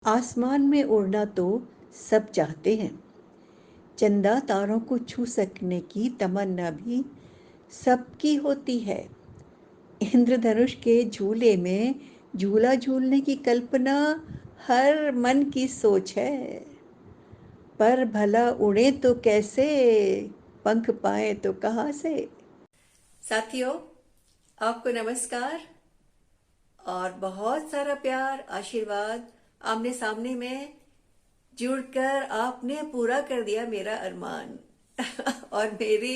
आसमान में उड़ना तो सब चाहते हैं। चंदा तारों को छू सकने की तमन्ना भी सबकी होती है। इंद्रधनुष के झूले में झूला झूलने की कल्पना हर मन की सोच है। पर भला उड़े तो कैसे, पंख पाए तो कहाँ से। साथियों, आपको नमस्कार और बहुत सारा प्यार आशीर्वाद। आमने सामने में जुड़कर आपने पूरा कर दिया मेरा अरमान और मेरे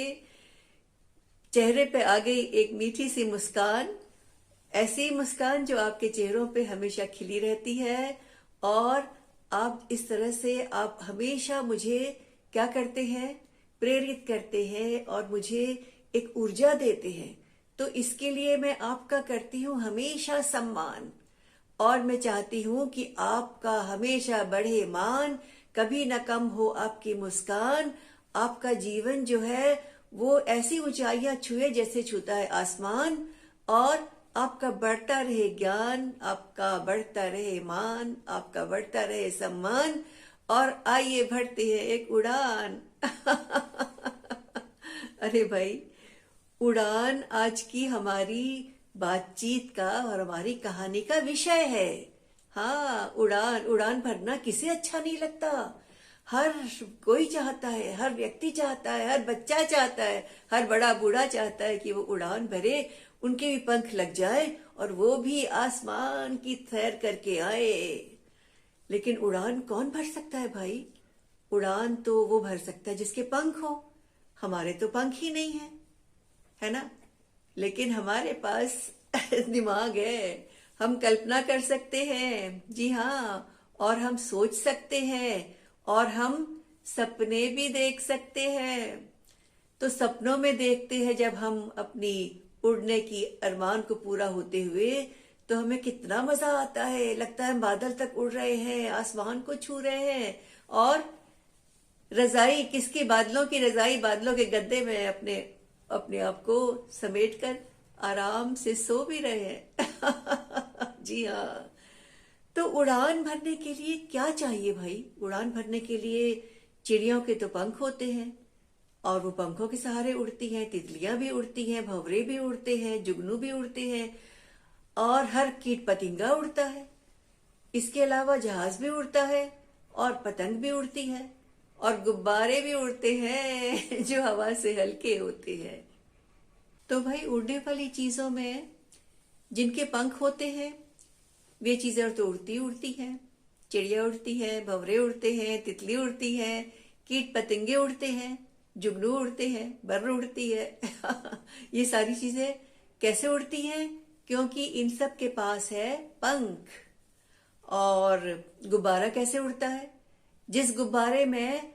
चेहरे पे आ गई एक मीठी सी मुस्कान। ऐसी मुस्कान जो आपके चेहरों पे हमेशा खिली रहती है। और आप इस तरह से आप हमेशा मुझे क्या करते हैं, प्रेरित करते हैं और मुझे एक ऊर्जा देते हैं। तो इसके लिए मैं आपका करती हूँ हमेशा सम्मान। और मैं चाहती हूँ कि आपका हमेशा बढ़े मान, कभी न कम हो आपकी मुस्कान। आपका जीवन जो है वो ऐसी ऊंचाइयां छुए जैसे छूता है आसमान। और आपका बढ़ता रहे ज्ञान, आपका बढ़ता रहे मान, आपका बढ़ता रहे सम्मान। और आइए भरते हैं एक उड़ान अरे भाई, उड़ान आज की हमारी बातचीत का और हमारी कहानी का विषय है। हाँ, उड़ान उड़ान भरना किसे अच्छा नहीं लगता। हर कोई चाहता है, हर व्यक्ति चाहता है, हर बच्चा चाहता है, हर बड़ा बूढ़ा चाहता है कि वो उड़ान भरे, उनके भी पंख लग जाए और वो भी आसमान की सैर करके आए। लेकिन उड़ान कौन भर सकता है भाई? उड़ान तो वो भर सकता है जिसके पंख हो। हमारे तो पंख ही नहीं है, है ना। लेकिन हमारे पास दिमाग है, हम कल्पना कर सकते हैं, जी हाँ। और हम सोच सकते हैं और हम सपने भी देख सकते हैं। तो सपनों में देखते हैं जब हम अपनी उड़ने की अरमान को पूरा होते हुए, तो हमें कितना मजा आता है। लगता है हम बादल तक उड़ रहे हैं, आसमान को छू रहे हैं। और रजाई किसकी, बादलों की रजाई, बादलों के गद्दे में अपने अपने आप को समेट कर आराम से सो भी रहे हैं जी हाँ। तो उड़ान भरने के लिए क्या चाहिए भाई? उड़ान भरने के लिए चिड़ियों के तो पंख होते हैं और वो पंखों के सहारे उड़ती हैं। तितलियां भी उड़ती हैं, भंवरे भी उड़ते हैं, जुगनू भी उड़ते हैं और हर कीट पतिंगा उड़ता है। इसके अलावा जहाज भी उड़ता है और पतंग भी उड़ती है और गुब्बारे भी उड़ते हैं जो हवा से हल्के होते हैं। तो भाई, उड़ने वाली चीजों में जिनके पंख होते हैं वे चीजें तो उड़ती उड़ती हैं। चिड़िया उड़ती है, भंवरे उड़ते हैं, तितली उड़ती है, कीट पतंगे उड़ते हैं, जुगनू उड़ते हैं, बर्र उड़ती है ये सारी चीजें कैसे उड़ती हैं? क्योंकि इन सब के पास है पंख। और गुब्बारा कैसे उड़ता है? जिस गुब्बारे में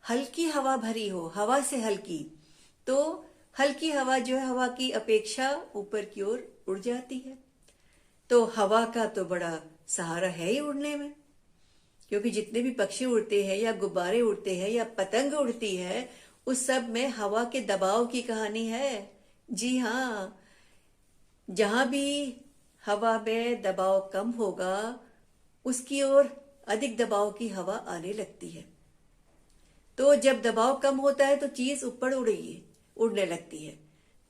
हल्की हवा भरी हो, हवा से हल्की, तो हल्की हवा जो है हवा की अपेक्षा ऊपर की ओर उड़ जाती है। तो हवा का तो बड़ा सहारा है ही उड़ने में। क्योंकि जितने भी पक्षी उड़ते हैं या गुब्बारे उड़ते हैं या पतंग उड़ती है, उस सब में हवा के दबाव की कहानी है। जी हाँ, जहां भी हवा में दबाव कम होगा उसकी ओर अधिक दबाव की हवा आने लगती है। तो जब दबाव कम होता है तो चीज ऊपर उड़ने लगती है।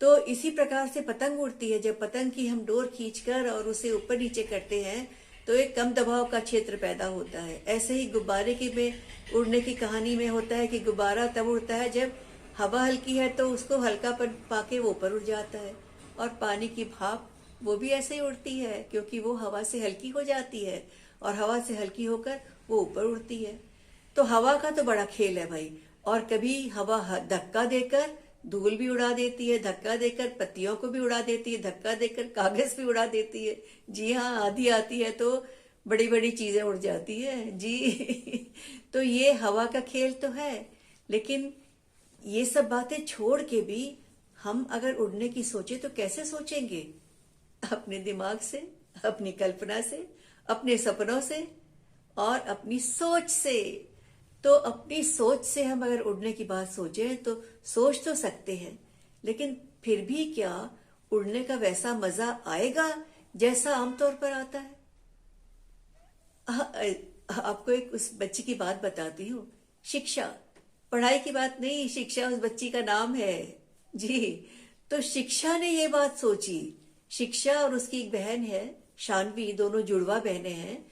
तो इसी प्रकार से पतंग उड़ती है। जब पतंग की हम डोर खींचकर और उसे ऊपर नीचे करते हैं तो एक कम दबाव का क्षेत्र पैदा होता है। ऐसे ही गुब्बारे की में उड़ने की कहानी में होता है कि गुब्बारा तब उड़ता है जब हवा हल्की है तो उसको हल्कापन पाके वो ऊपर उड़ जाता है। और पानी की भाप वो भी ऐसे ही उड़ती है क्योंकि वो हवा से हल्की हो जाती है और हवा से हल्की होकर वो ऊपर उड़ती है। तो हवा का तो बड़ा खेल है भाई। और कभी हवा धक्का देकर धूल भी उड़ा देती है, धक्का देकर पत्तियों को भी उड़ा देती है, धक्का देकर कागज भी उड़ा देती है। जी हाँ, आधी आती है तो बड़ी बड़ी चीजें उड़ जाती है जी तो ये हवा का खेल तो है। लेकिन ये सब बातें छोड़ के भी हम अगर उड़ने की सोचे तो कैसे सोचेंगे? अपने दिमाग से, अपनी कल्पना से, अपने सपनों से और अपनी सोच से। तो अपनी सोच से हम अगर उड़ने की बात सोचें तो सोच तो सकते हैं, लेकिन फिर भी क्या उड़ने का वैसा मजा आएगा जैसा आमतौर पर आता है? आपको एक उस बच्ची की बात बताती हूँ। शिक्षा, पढ़ाई की बात नहीं, शिक्षा उस बच्ची का नाम है। जी। तो शिक्षा ने ये बात सोची। शिक्षा और उसकी एक बहन है शानवी, दोनों जुड़वा बहनें हैं।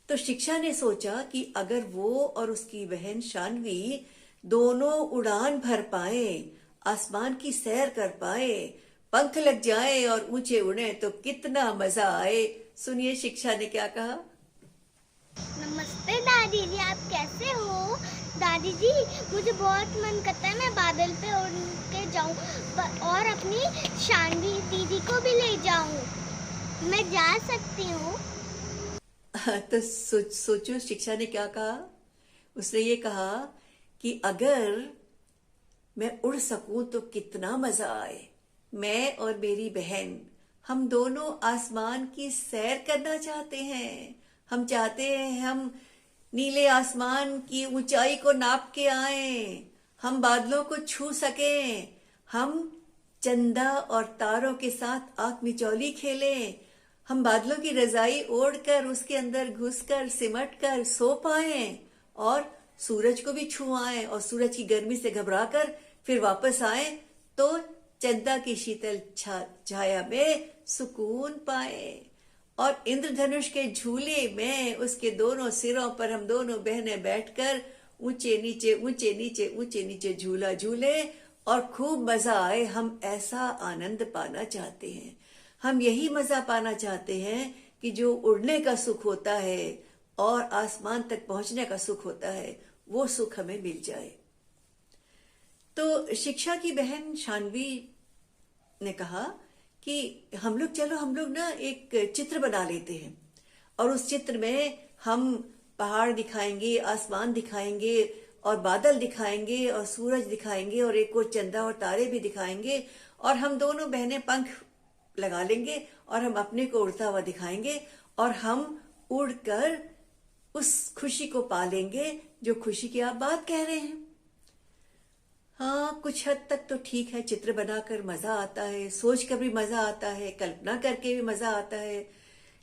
तो शिक्षा ने सोचा कि अगर वो और उसकी बहन शानवी दोनों उड़ान भर पाए, आसमान की सैर कर पाए, पंख लग जाए और ऊंचे उड़े तो कितना मजा आए। सुनिए शिक्षा ने क्या कहा। नमस्ते दादी जी, आप कैसे हो? दादी जी, मुझे बहुत मन करता है मैं बादल पे उड़ के जाऊं और अपनी शानवी दीदी को भी ले जाऊं। मैं जा सकती हूँ? तो सोचो शिक्षा ने क्या कहा। उसने ये कहा कि अगर मैं उड़ सकूं तो कितना मजा आए। मैं और मेरी बहन, हम दोनों आसमान की सैर करना चाहते हैं। हम चाहते हैं हम नीले आसमान की ऊंचाई को नाप के आए, हम बादलों को छू सकें, हम चंदा और तारों के साथ आंख मिचौली खेलें, हम बादलों की रजाई ओढ़कर उसके अंदर घुसकर सिमट कर सो पाए और सूरज को भी छू आए और सूरज की गर्मी से घबराकर फिर वापस आए तो चंदा की शीतल छाया में सुकून पाए और इंद्रधनुष के झूले में उसके दोनों सिरों पर हम दोनों बहनें बैठकर ऊंचे नीचे ऊंचे नीचे ऊंचे नीचे झूला झूले और खूब मजा आए। हम ऐसा आनंद पाना चाहते हैं। हम यही मजा पाना चाहते हैं कि जो उड़ने का सुख होता है और आसमान तक पहुंचने का सुख होता है, वो सुख हमें मिल जाए। तो शिक्षा की बहन शानवी ने कहा कि हम लोग ना एक चित्र बना लेते हैं और उस चित्र में हम पहाड़ दिखाएंगे, आसमान दिखाएंगे और बादल दिखाएंगे और सूरज दिखाएंगे और एक और चंदा और तारे भी दिखाएंगे और हम दोनों बहनें पंख लगा लेंगे और हम अपने को उड़ता हुआ दिखाएंगे और हम उड़कर उस खुशी को पालेंगे जो खुशी की आप बात कह रहे हैं। हाँ, कुछ हद तक तो ठीक है, चित्र बनाकर मजा आता है, सोच कर भी मजा आता है, कल्पना करके भी मजा आता है,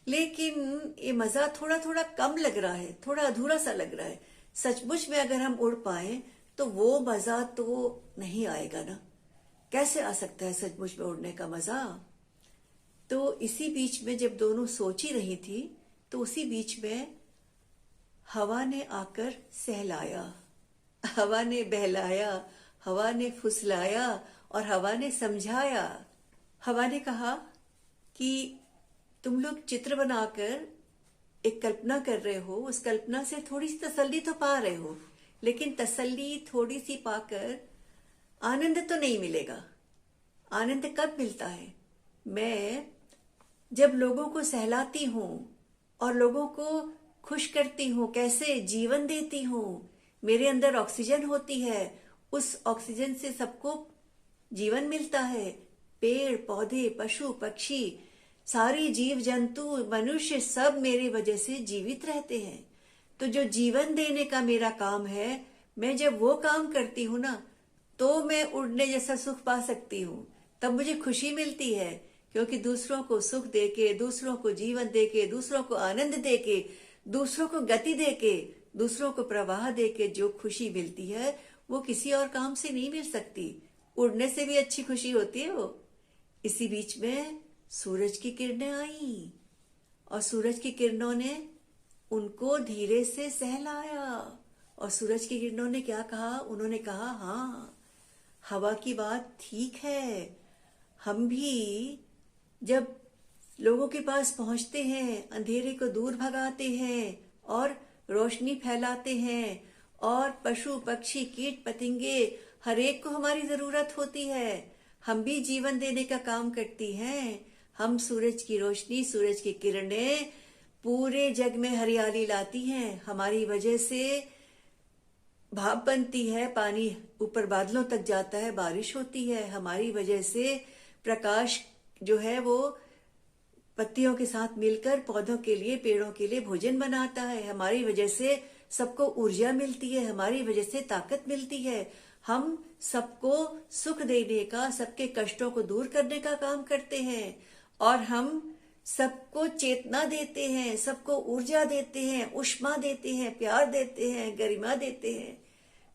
लेकिन ये मजा थोड़ा थोड़ा कम लग रहा है, थोड़ा अधूरा सा लग रहा है। सचमुच में अगर हम उड़ पाए तो वो मजा तो नहीं आएगा ना। कैसे आ सकता है सचमुच में उड़ने का मजा। तो इसी बीच में जब दोनों सोच ही रही थी तो उसी बीच में हवा ने आकर सहलाया, हवा ने बहलाया, हवा ने फुसलाया और हवा ने समझाया। हवा ने कहा कि तुम लोग चित्र बनाकर एक कल्पना कर रहे हो, उस कल्पना से थोड़ी सी तसल्ली तो पा रहे हो, लेकिन तसल्ली थोड़ी सी पाकर आनंद तो नहीं मिलेगा। आनंद कब मिलता है? मैं जब लोगों को सहलाती हूँ और लोगों को खुश करती हूँ, कैसे जीवन देती हूँ, मेरे अंदर ऑक्सीजन होती है, उस ऑक्सीजन से सबको जीवन मिलता है। पेड़ पौधे पशु पक्षी सारी जीव जंतु मनुष्य सब मेरे वजह से जीवित रहते हैं। तो जो जीवन देने का मेरा काम है, मैं जब वो काम करती हूँ ना तो मैं उड़ने जैसा सुख पा सकती हूँ। तब मुझे खुशी मिलती है, क्योंकि दूसरों को सुख देके, दूसरों को जीवन देके, दूसरों को आनंद देके, दूसरों को गति देके, दूसरों को प्रवाह देके जो खुशी मिलती है वो किसी और काम से नहीं मिल सकती। उड़ने से भी अच्छी खुशी होती है वो। इसी बीच में सूरज की किरणें आई और सूरज की किरणों ने उनको धीरे से सहलाया और सूरज की किरणों ने क्या कहा? उन्होंने कहा, हाँ, हवा की बात ठीक है। हम भी जब लोगों के पास पहुंचते हैं, अंधेरे को दूर भगाते हैं और रोशनी फैलाते हैं और पशु पक्षी कीट पतंगे हर एक को हमारी जरूरत होती है। हम भी जीवन देने का काम करती हैं। हम सूरज की रोशनी, सूरज की किरणें पूरे जग में हरियाली लाती हैं। हमारी वजह से भाप बनती है, पानी ऊपर बादलों तक जाता है, बारिश होती है। हमारी वजह से प्रकाश जो है वो पत्तियों के साथ मिलकर पौधों के लिए, पेड़ों के लिए भोजन बनाता है। हमारी वजह से सबको ऊर्जा मिलती है, हमारी वजह से ताकत मिलती है। हम सबको सुख देने का, सबके कष्टों को दूर करने का काम करते हैं और हम सबको चेतना देते हैं, सबको ऊर्जा देते हैं, ऊष्मा देते हैं, प्यार देते हैं, गरिमा देते हैं।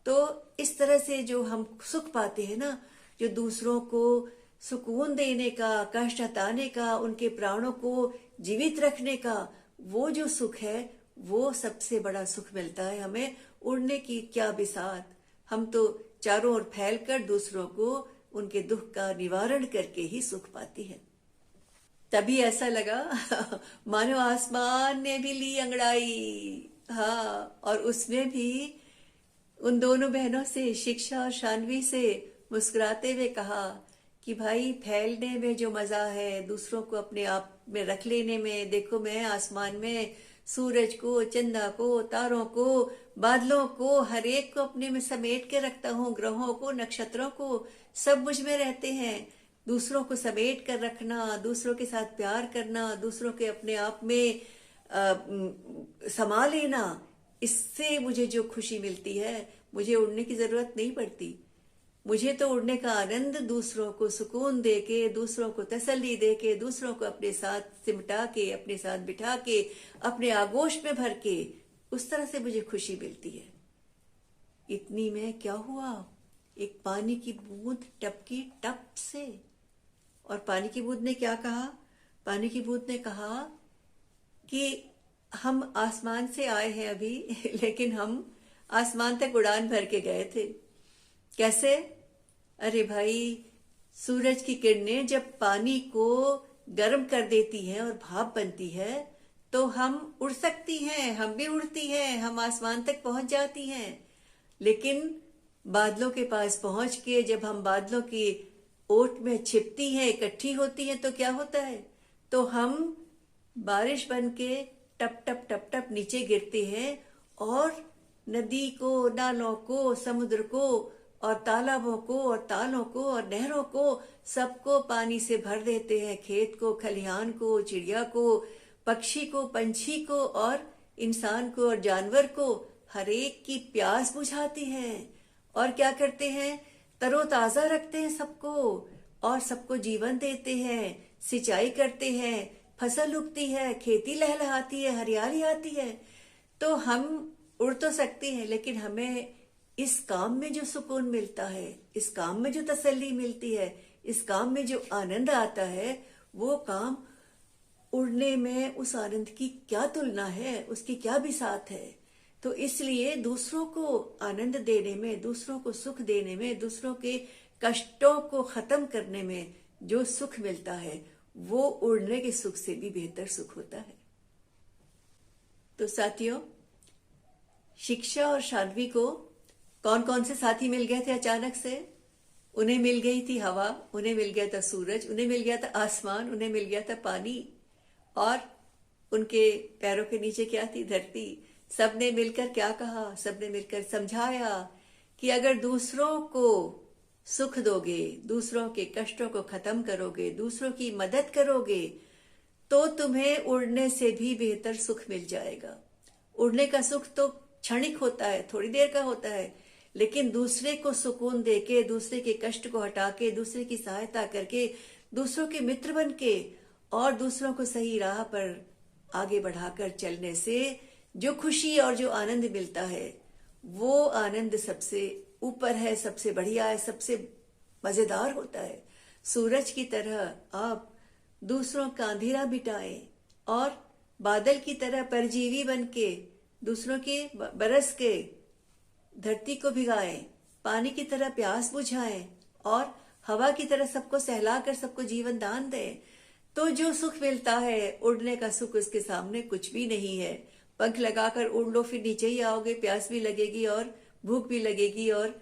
तो इस तरह से जो हम सुख पाते हैं ना, जो दूसरों को सुकून देने का, कष्ट हटाने का, उनके प्राणों को जीवित रखने का, वो जो सुख है, वो सबसे बड़ा सुख मिलता है हमें। उड़ने की क्या बिसात, हम तो चारों ओर फैलकर दूसरों को उनके दुख का निवारण करके ही सुख पाती है। तभी ऐसा लगा मानो आसमान ने भी ली अंगड़ाई। हाँ, और उसमें भी उन दोनों बहनों से, शिक्षा और शानवी से मुस्कुराते हुए कहा कि भाई फैलने में जो मजा है, दूसरों को अपने आप में रख लेने में, देखो मैं आसमान में सूरज को, चंदा को, तारों को, बादलों को, हर एक को अपने में समेट के रखता हूँ, ग्रहों को, नक्षत्रों को, सब मुझ में रहते हैं। दूसरों को समेट कर रखना, दूसरों के साथ प्यार करना, दूसरों के अपने आप में समा लेना, इससे मुझे जो खुशी मिलती है, मुझे उड़ने की जरूरत नहीं पड़ती। मुझे तो उड़ने का आनंद दूसरों को सुकून देके, दूसरों को तसल्ली देके, दूसरों को अपने साथ सिमटा के, अपने साथ बिठा के, अपने आगोश में भर के, उस तरह से मुझे खुशी मिलती है। इतनी में क्या हुआ, एक पानी की बूंद टपकी टप से, और पानी की बूंद ने क्या कहा? पानी की बूंद ने कहा कि हम आसमान से आए हैं अभी लेकिन हम आसमान तक उड़ान भर के गए थे। कैसे? अरे भाई, सूरज की किरणें जब पानी को गर्म कर देती हैं और भाप बनती है, तो हम उड़ सकती हैं, हम भी उड़ती हैं, हम आसमान तक पहुंच जाती हैं। लेकिन बादलों के पास पहुंच के जब हम बादलों की ओट में छिपती हैं, इकट्ठी होती हैं, तो क्या होता है? तो हम बारिश बन के टप टप टप टप नीचे गिरते हैं और नदी को, नालों को, समुद्र को और तालाबों को और तालों को और नहरों को, सबको पानी से भर देते हैं। खेत को, खलिहान को, चिड़िया को, पक्षी को, पंछी को और इंसान को और जानवर को, हर एक की प्यास बुझाती हैं। और क्या करते हैं? तरोताजा रखते हैं सबको और सबको जीवन देते हैं, सिंचाई करते हैं, फसल उगती है, खेती लहलहाती है, हरियाली आती है। तो हम उड़ तो सकते हैं, लेकिन हमें इस काम में जो सुकून मिलता है, इस काम में जो तसल्ली मिलती है, इस काम में जो आनंद आता है, वो काम उड़ने में उस आनंद की क्या तुलना है, उसकी क्या बिसात है। तो इसलिए दूसरों को आनंद देने में, दूसरों को सुख देने में, दूसरों के कष्टों को खत्म करने में जो सुख मिलता है, वो उड़ने के सुख से भी बेहतर सुख होता है। तो साथियों, शिक्षा और शानवी को कौन कौन से साथी मिल गए थे अचानक से? उन्हें मिल गई थी हवा, उन्हें मिल गया था सूरज, उन्हें मिल गया था आसमान, उन्हें मिल गया था पानी, और उनके पैरों के नीचे क्या थी? धरती। सबने मिलकर क्या कहा? सबने मिलकर समझाया कि अगर दूसरों को सुख दोगे, दूसरों के कष्टों को खत्म करोगे, दूसरों की मदद करोगे, तो तुम्हें उड़ने से भी बेहतर सुख मिल जाएगा। उड़ने का सुख तो क्षणिक होता है, थोड़ी देर का होता है, लेकिन दूसरे को सुकून देके, दूसरे के कष्ट को हटा के, दूसरे की सहायता करके, दूसरों के मित्र बन के और दूसरों को सही राह पर आगे बढ़ाकर चलने से जो खुशी और जो आनंद मिलता है, वो आनंद सबसे ऊपर है, सबसे बढ़िया है, सबसे मजेदार होता है। सूरज की तरह आप दूसरों का अंधेरा मिटाएं और बादल की तरह परजीवी बन के दूसरों के बरस के धरती को भिगाएं, पानी की तरह प्यास बुझाएं और हवा की तरह सबको सहलाकर सबको जीवन दान दें। तो जो सुख मिलता है, उड़ने का सुख, उसके सामने कुछ भी नहीं है। पंख लगाकर उड़ लो, फिर नीचे ही आओगे, प्यास भी लगेगी और भूख भी लगेगी और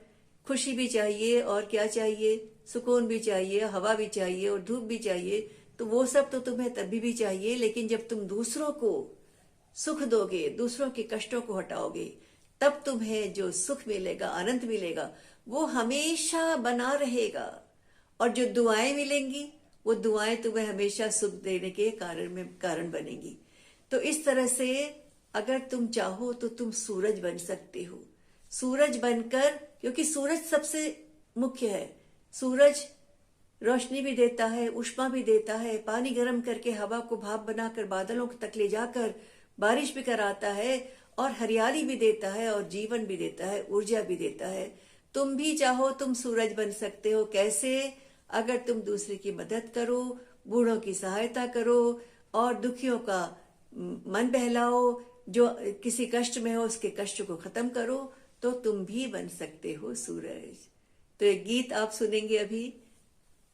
खुशी भी चाहिए, और क्या चाहिए? सुकून भी चाहिए, हवा भी चाहिए और धूप भी चाहिए। तो वो सब तो तुम्हें तभी भी चाहिए, लेकिन जब तुम दूसरों को सुख दोगे, दूसरों के कष्टों को हटाओगे, तब तुम्हें जो सुख मिलेगा, आनंद मिलेगा, वो हमेशा बना रहेगा। और जो दुआएं मिलेंगी, वो दुआएं तुम्हें हमेशा सुख देने के कारण बनेंगी। तो इस तरह से अगर तुम चाहो तो तुम सूरज बन सकते हो। सूरज बनकर, क्योंकि सूरज सबसे मुख्य है। सूरज रोशनी भी देता है, ऊष्मा भी देता है, पानी गर्म करके हवा को भाप बनाकर बादलों तक ले जाकर बारिश भी कराता है, और हरियाली भी देता है, और जीवन भी देता है, ऊर्जा भी देता है। तुम भी चाहो तुम सूरज बन सकते हो। कैसे? अगर तुम दूसरे की मदद करो, बूढ़ों की सहायता करो, और दुखियों का मन बहलाओ, जो किसी कष्ट में हो उसके कष्ट को खत्म करो, तो तुम भी बन सकते हो सूरज। तो एक गीत आप सुनेंगे अभी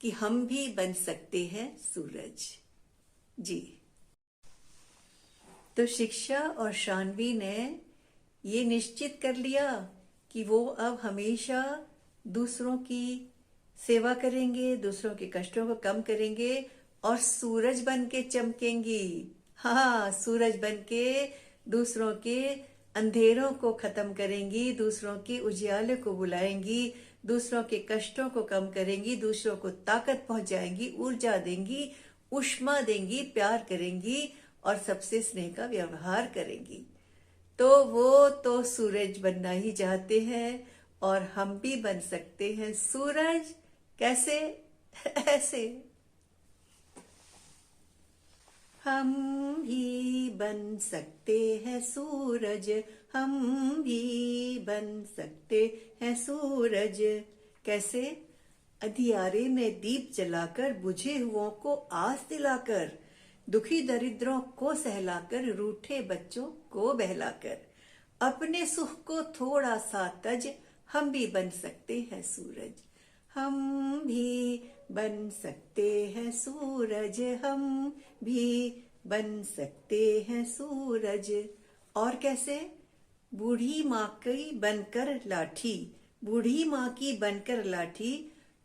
कि हम भी बन सकते हैं सूरज। जी। तो शिक्षा और शानवी ने ये निश्चित कर लिया कि वो अब हमेशा दूसरों की सेवा करेंगे, दूसरों के कष्टों को कम करेंगे, और सूरज बन के चमकेंगी। हाँ, सूरज बन के दूसरों के अंधेरों को खत्म करेंगी, दूसरों के उजियाले को बुलाएंगी, दूसरों के कष्टों को कम करेंगी, दूसरों को ताकत पहुंचाएंगी, ऊर्जा देंगी, ऊष्मा देंगी, प्यार करेंगी, और सबसे स्नेह का व्यवहार करेंगी। तो वो तो सूरज बनना ही चाहते हैं, और हम भी बन सकते हैं सूरज। कैसे? ऐसे। हम भी बन सकते हैं सूरज, हम भी बन सकते हैं सूरज। कैसे? अंधियारे में दीप जलाकर, बुझे हुओं को आस दिलाकर, दुखी दरिद्रों को सहलाकर, रूठे बच्चों को बहलाकर, अपने सुख को थोड़ा सा तज, हम भी बन सकते हैं सूरज। हम भी बन सकते हैं सूरज, हम भी बन सकते हैं सूरज। और कैसे? बूढ़ी माँ की बनकर लाठी, बूढ़ी माँ की बनकर लाठी,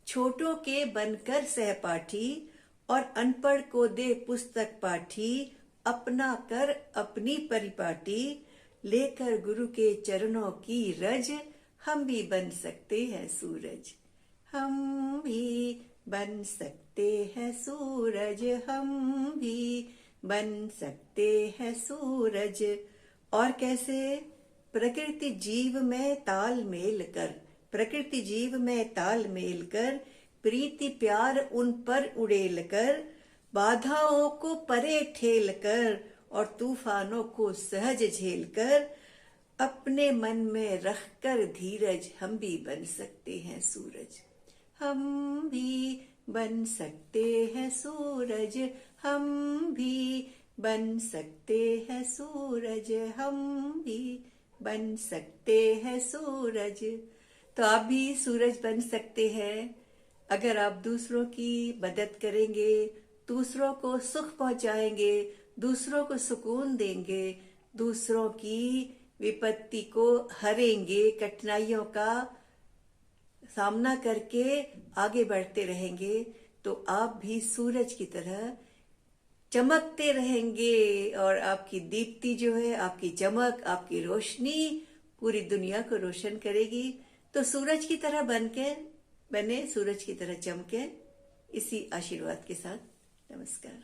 छोटों के बनकर सहपाठी, और अनपढ़ को दे पुस्तक पाठी, अपना कर अपनी परिपाटी, लेकर गुरु के चरणों की रज, हम भी बन सकते हैं सूरज। हम भी बन सकते हैं सूरज, हम भी बन सकते हैं सूरज। और कैसे? प्रकृति जीव में ताल मेल कर, प्रकृति जीव में ताल मेल कर, प्रीति प्यार उन पर उड़ेल कर, बाधाओं को परे ठेल कर, और तूफानों को सहज झेल कर, अपने मन में रख कर धीरज, हम भी बन सकते हैं सूरज। हम भी बन सकते हैं सूरज, हम भी बन सकते हैं सूरज, हम भी बन सकते हैं सूरज। तो आप भी सूरज बन सकते हैं अगर आप दूसरों की मदद करेंगे, दूसरों को सुख पहुंचाएंगे, दूसरों को सुकून देंगे, दूसरों की विपत्ति को हरेंगे, कठिनाइयों का सामना करके आगे बढ़ते रहेंगे, तो आप भी सूरज की तरह चमकते रहेंगे, और आपकी दीप्ति जो है, आपकी चमक, आपकी रोशनी पूरी दुनिया को रोशन करेगी। तो सूरज की तरह बने, सूरज की तरह चमके। इसी आशीर्वाद के साथ नमस्कार।